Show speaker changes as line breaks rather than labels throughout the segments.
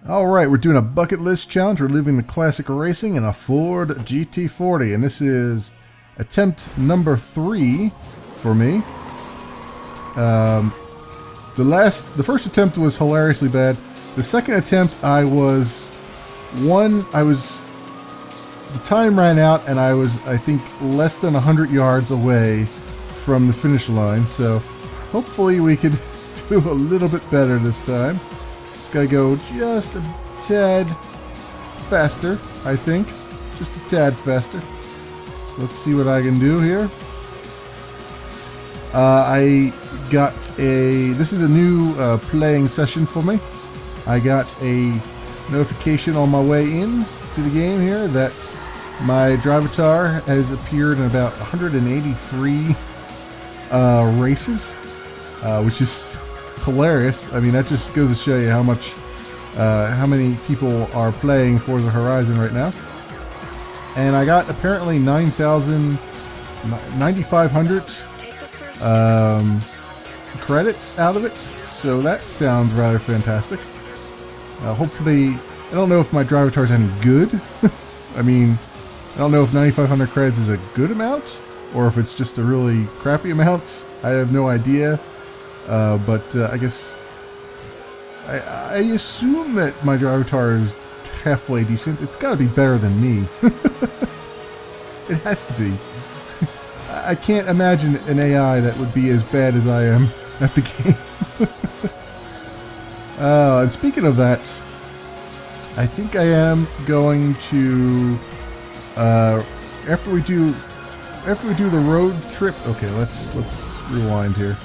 Alright, we're doing a bucket list challenge. We're living the classic racing in a Ford GT40, and this is attempt number 3 for me. The first attempt was hilariously bad. The second attempt, the time ran out, and I was, I think, less than 100 yards away from the finish line, so hopefully we can do a little bit better this time. Just gotta go just a tad faster, I think. Just a tad faster. So let's see what I can do here. This is a new playing session for me. I got a notification on my way in to the game here that my Drivatar has appeared in about 183 races, which is hilarious. I mean, that just goes to show you how many people are playing Forza Horizon right now. And I got apparently 9,500 credits out of it, so that sounds rather fantastic. Hopefully, I don't know if my Drivatar is any good. I mean, I don't know if 9,500 credits is a good amount, or if it's just a really crappy amount. I have no idea. But I guess I assume that my Drivatar is halfway decent. It's got to be better than me. It has to be. I can't imagine an AI that would be as bad as I am at the game. And speaking of that, I think I am going to after we do the road trip. Okay, let's rewind here.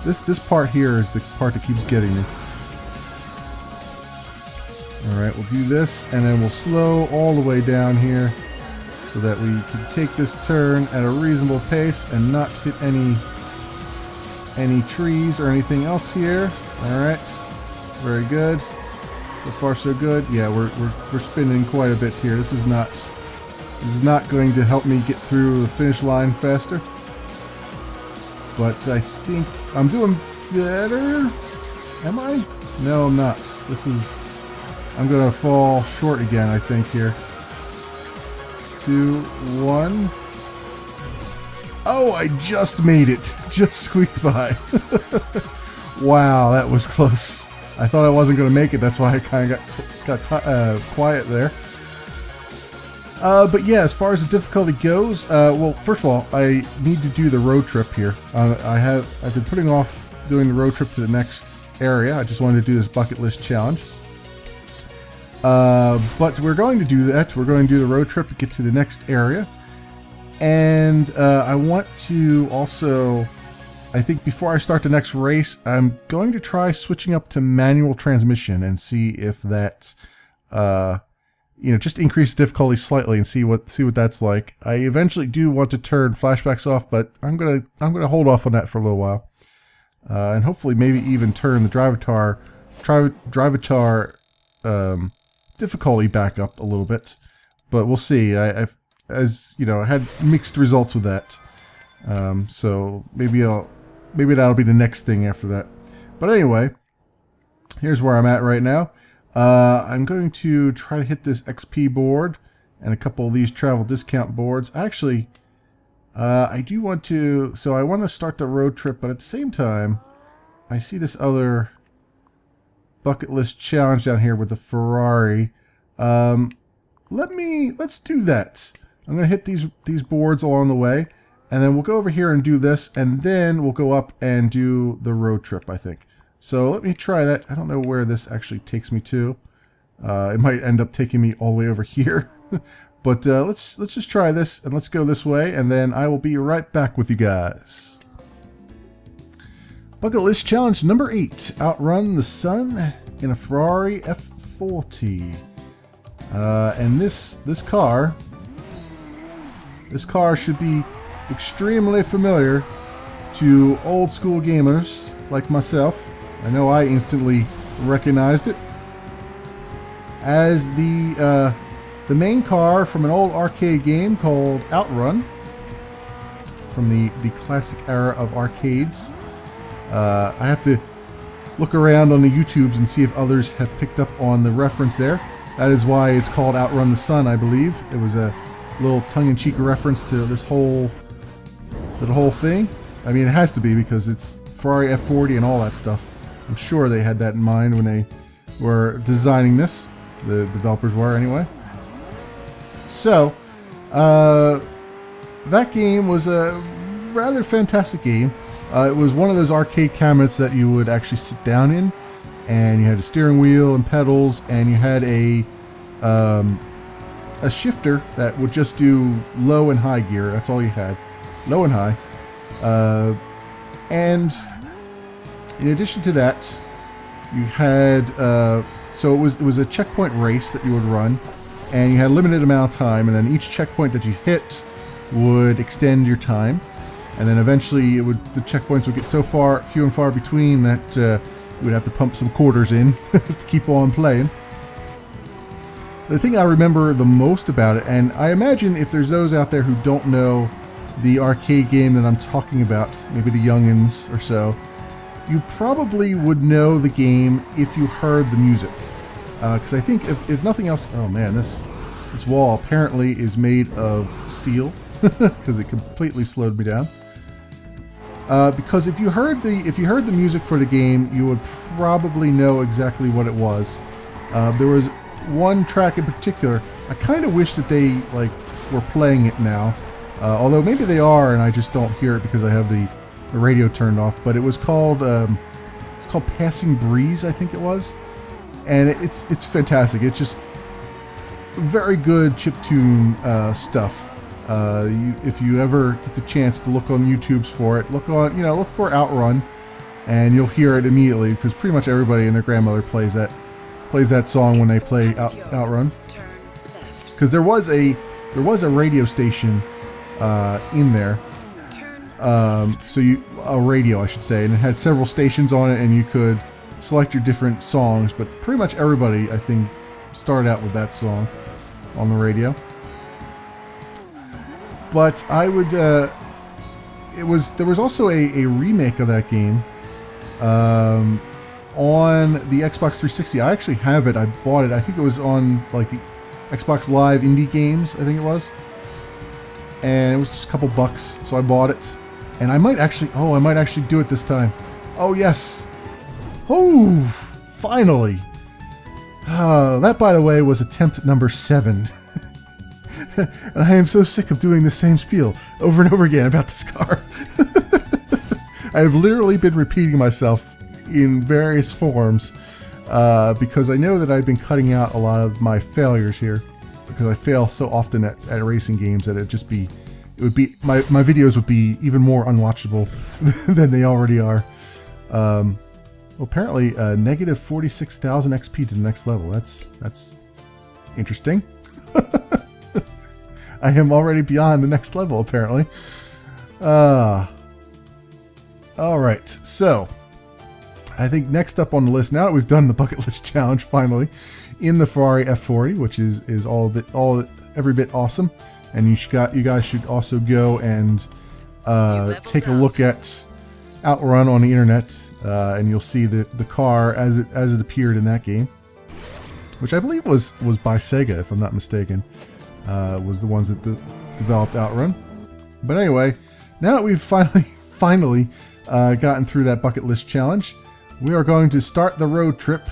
This part here is the part that keeps getting me. Alright, we'll do this, and then we'll slow all the way down here so that we can take this turn at a reasonable pace and not hit any trees or anything else here. Alright, very good. So far so good. Yeah, we're spinning quite a bit here. This is not going to help me get through the finish line faster. But I think I'm doing better. Am I? No, I'm not. I'm gonna fall short again, I think, here. 2, 1. Oh, I just made it. Just squeaked by. Wow, that was close. I thought I wasn't gonna make it. That's why I kind of got quiet there. But yeah, as far as the difficulty goes, well, first of all, I need to do the road trip here. I've been putting off doing the road trip to the next area. I just wanted to do this bucket list challenge. But we're going to do that. We're going to do the road trip to get to the next area. And I want to also, I think before I start the next race, I'm going to try switching up to manual transmission and see if that, just increase difficulty slightly and see what that's like. I eventually do want to turn flashbacks off, but I'm gonna hold off on that for a little while, and hopefully maybe even turn the Drivatar difficulty back up a little bit. But we'll see. I've had mixed results with that, so maybe that'll be the next thing after that. But anyway, here's where I'm at right now. I'm going to try to hit this XP board and a couple of these travel discount boards. Actually, I do want to, so I want to start the road trip, but at the same time, I see this other bucket list challenge down here with the Ferrari. Let's do that. I'm going to hit these boards along the way, and then we'll go over here and do this, and then we'll go up and do the road trip, I think. So let me try that. I don't know where this actually takes me to. It might end up taking me all the way over here. But let's just try this, and let's go this way, and then I will be right back with you guys. Bucket list challenge number 8. Outrun the sun in a Ferrari F40. And this car should be extremely familiar to old school gamers like myself. I know I instantly recognized it as the main car from an old arcade game called Outrun, from the classic era of arcades. I have to look around on the YouTubes and see if others have picked up on the reference there. That is why it's called Outrun the Sun, I believe. It was a little tongue-in-cheek reference to this whole thing. I mean, it has to be because it's Ferrari F40 and all that stuff. I'm sure they had that in mind when they were designing this. The developers were, anyway. So, that game was a rather fantastic game. It was one of those arcade cabinets that you would actually sit down in, and you had a steering wheel and pedals, and you had a shifter that would just do low and high gear. That's all you had, low and high. And in addition to that, you had so it was a checkpoint race that you would run, and you had a limited amount of time, and then each checkpoint that you hit would extend your time, and then eventually the checkpoints would get so few and far between that you would have to pump some quarters in to keep on playing. The thing I remember the most about it, and I imagine if there's those out there who don't know the arcade game that I'm talking about, maybe the youngins or so, you probably would know the game if you heard the music. Because I think if nothing else, oh man, this wall apparently is made of steel because it completely slowed me down. Because if you heard the music for the game, you would probably know exactly what it was. There was one track in particular. I kind of wish that they were playing it now, although maybe they are, and I just don't hear it because I have the radio turned off. But it was called "Passing Breeze," I think it was, and it's fantastic. It's just very good chiptune stuff. If you ever get the chance to look on YouTube's for it, look for Outrun, and you'll hear it immediately because pretty much everybody and their grandmother plays that song when they play Outrun. Because there was a radio station in there, a radio I should say, and it had several stations on it, and you could select your different songs. But pretty much everybody, I think, started out with that song on the radio. But I would, there was also a remake of that game on the Xbox 360. I actually have it. I bought it. I think it was on the Xbox Live Indie Games, I think it was. And it was just a couple bucks, so I bought it. And I might actually do it this time. Oh yes. Oh, finally. That, by the way, was attempt number 7. And I am so sick of doing the same spiel over and over again about this car. I have literally been repeating myself in various forms because I know that I've been cutting out a lot of my failures here because I fail so often at racing games that my videos would be even more unwatchable than they already are. Apparently, negative 46,000 XP to the next level. That's interesting. I am already beyond the next level, apparently. Alright, so I think next up on the list, now that we've done the bucket list challenge finally in the Ferrari F40, which is every bit awesome, and you guys should also go and take a look at Outrun on the internet, and you'll see the car as it appeared in that game, which I believe was by Sega, if I'm not mistaken. Was the ones that developed Outrun. But anyway, now that we've finally gotten through that bucket list challenge, we are going to start the road trip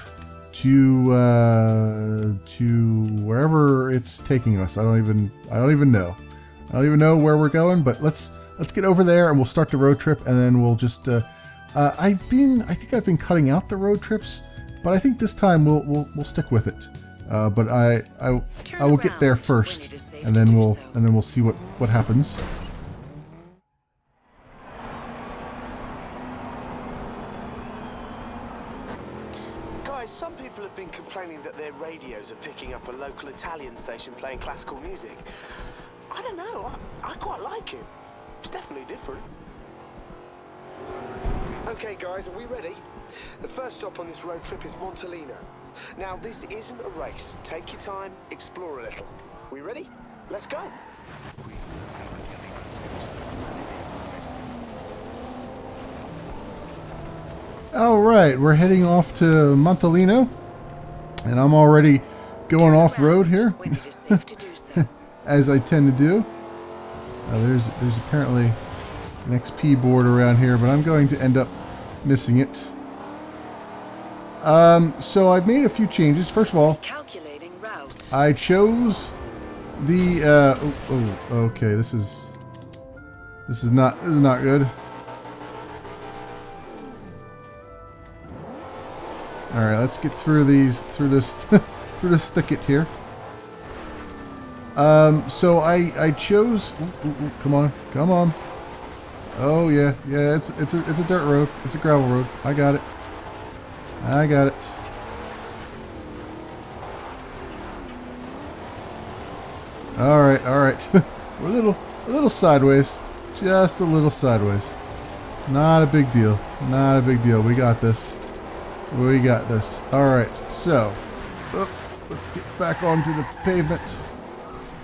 to wherever it's taking us. I don't even know. I don't even know where we're going, but let's get over there and we'll start the road trip, and then we'll just I think I've been cutting out the road trips, but I think this time we'll stick with it. But I will get there first, and then we'll see what happens.
Guys, some people have been complaining that their radios are picking up a local Italian station playing classical music. I don't know. I quite like it. It's definitely different. Okay, guys, are we ready? The first stop on this road trip is Montellino. Now, this isn't a race. Take your time, explore a little. We ready? Let's go.
Alright, we're heading off to Montalino. And I'm already going off-road here.
when it is safe to do so.
As I tend to do. There's apparently an XP board around here, but I'm going to end up missing it. So I've made a few changes. First of all,
Calculating route.
I chose the okay, this is not good. All right, let's get through this through this thicket here. So I chose. Come on. Oh yeah, it's a dirt road. It's a gravel road. I got it. All right. We're a little sideways, just a little sideways. Not a big deal. We got this. All right. So, let's get back onto the pavement,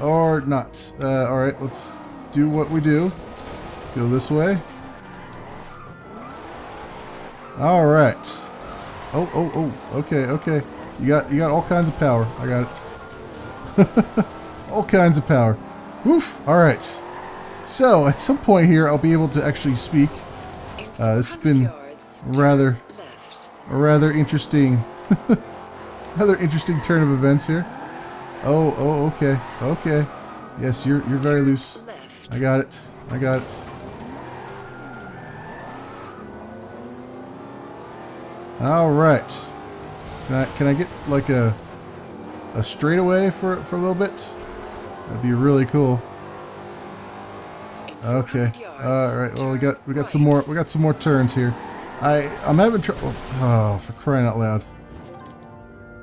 or not. All right. Let's do what we do. Go this way. All right. Oh. Okay. You got all kinds of power. I got it. All kinds of power. Woof. All right. So at some point here, I'll be able to actually speak. This has been a rather interesting, turn of events here. Oh. Okay. Yes, you're very loose. I got it. All right. Can I get like a straightaway for a little bit? That'd be really cool. Okay. All right. Well, we got some more turns here. I'm having trouble. Oh, for crying out loud.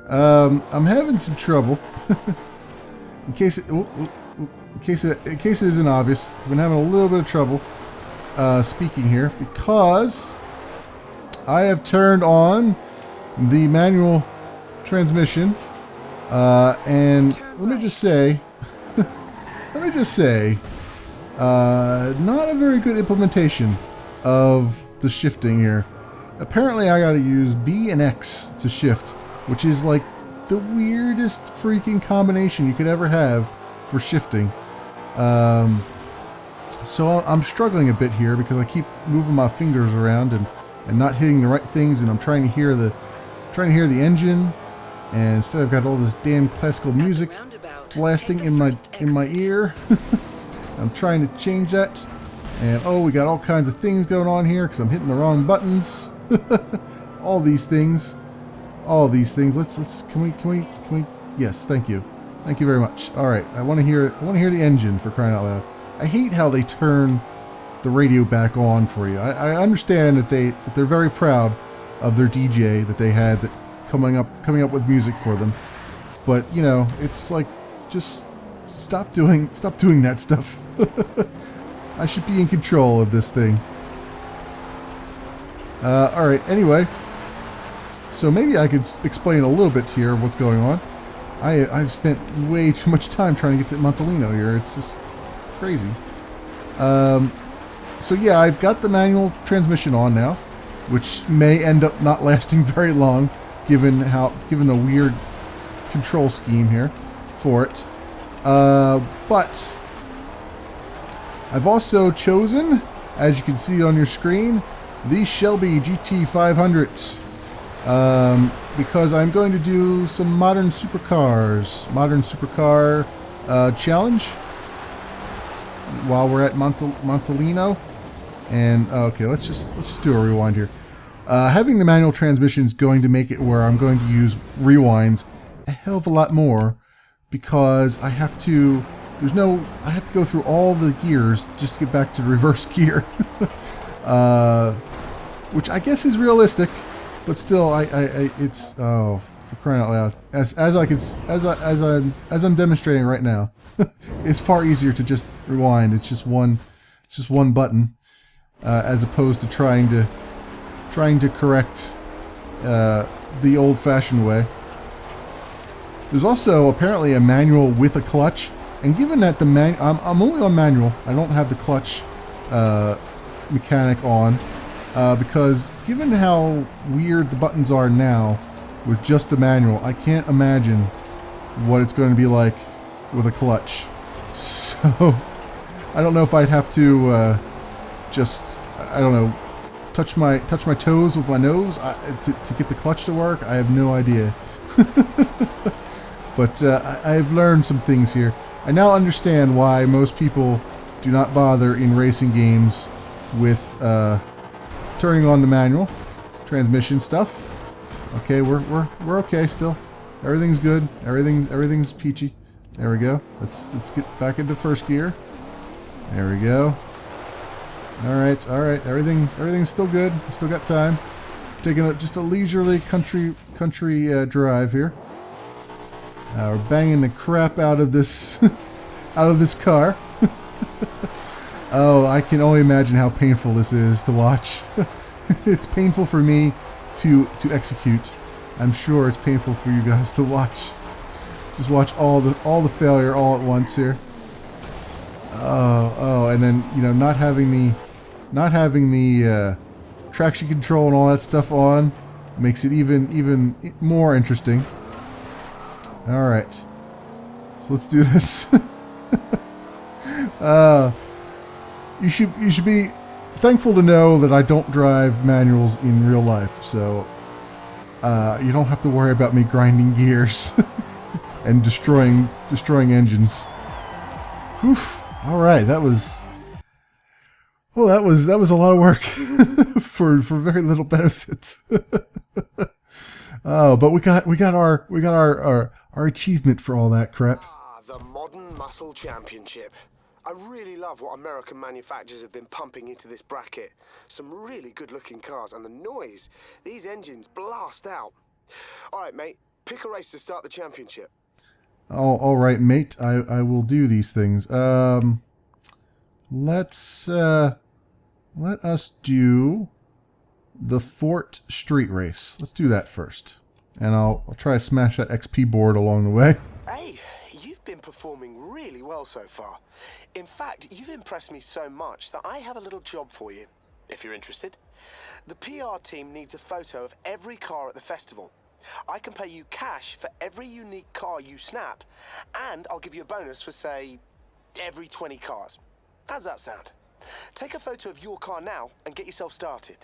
I'm having some trouble. in case it isn't obvious, I've been having a little bit of trouble speaking here because I have turned on the manual transmission, and let me just say, not a very good implementation of the shifting here. Apparently I gotta use B and X to shift, which is like the weirdest freaking combination you could ever have for shifting. So I'm struggling a bit here because I keep moving my fingers around and not hitting the right things, and I'm trying to hear the engine, and instead I've got all this damn classical music blasting in my ear. I'm trying to change that, and we got all kinds of things going on here because I'm hitting the wrong buttons. all these things. Can we? Yes, thank you very much. All right, I want to hear the engine, for crying out loud. I hate how they turn the radio back on for you. I understand that they're very proud of their DJ that they had coming up with music for them, but you know, it's like, just stop doing that stuff. I should be in control of this thing. All right. Anyway, so maybe I could explain a little bit here what's going on. I've spent way too much time trying to get to Montalino here. It's just crazy. So yeah, I've got the manual transmission on now, which may end up not lasting very long, given the weird control scheme here for it. But I've also chosen, as you can see on your screen, the Shelby GT500, because I'm going to do some modern supercar challenge while we're at Montalino. And okay, let's just do a rewind here. Having the manual transmission is going to make it where I'm going to use rewinds a hell of a lot more, because I have to go through all the gears just to get back to the reverse gear. Which I guess is realistic, but still, it's, oh, for crying out loud. As I'm demonstrating right now, it's far easier to just rewind. It's just one button, as opposed to trying to correct the old-fashioned way. There's also apparently a manual with a clutch, and given that I'm only on manual, I don't have the clutch mechanic on. because given how weird the buttons are now with just the manual, I can't imagine what it's going to be like with a clutch. So I don't know if I'd have to just, I don't know, touch my toes with my nose to get the clutch to work. I have no idea. But I've learned some things here. I now understand why most people do not bother in racing games with turning on the manual transmission stuff. Okay, we're okay still. Everything's good. Everything's peachy. There we go. Let's get back into first gear. There we go. All right. Everything's still good. Still got time. Taking just a leisurely country drive here. We're banging the crap out of this out of this car. Oh, I can only imagine how painful this is to watch. It's painful for me to execute. I'm sure it's painful for you guys to watch. Just watch all the failure all at once here. Oh, and then not having the traction control and all that stuff on makes it even more interesting. All right, so let's do this. You should be thankful to know that I don't drive manuals in real life, so you don't have to worry about me grinding gears and destroying engines. Whew. All right, that was a lot of work for very little benefit. Oh, but we got our achievement for all that crap.
Ah, the Modern Muscle Championship. I really love what American manufacturers have been pumping into this bracket. Some really good-looking cars, and the noise these engines blast out. All right, mate, pick a race to start the championship.
Oh, all right, mate. I will do these things. Let us do the Fort Street Race. Let's do that first, and I'll try to smash that XP board along the way.
Hey, you've been performing really well so far. In fact, you've impressed me so much that I have a little job for you, if you're interested. The PR team needs a photo of every car at the festival. I can pay you cash for every unique car you snap, and I'll give you a bonus for, say, every 20 cars. How's that sound? Take a photo of your car now and get yourself started.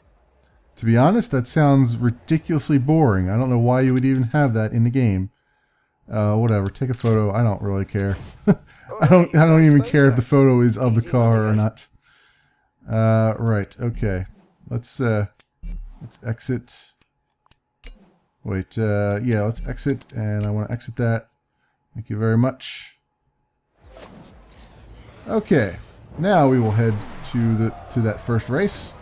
To be honest, that sounds ridiculously boring. I don't know why you would even have that in the game. Whatever. Take a photo. I don't really care. I don't even care if the photo is of the car or not. Right. Okay. Let's exit. Wait. Yeah. Let's exit, and I want to exit that. Thank you very much. Okay. Now we will head to that first race.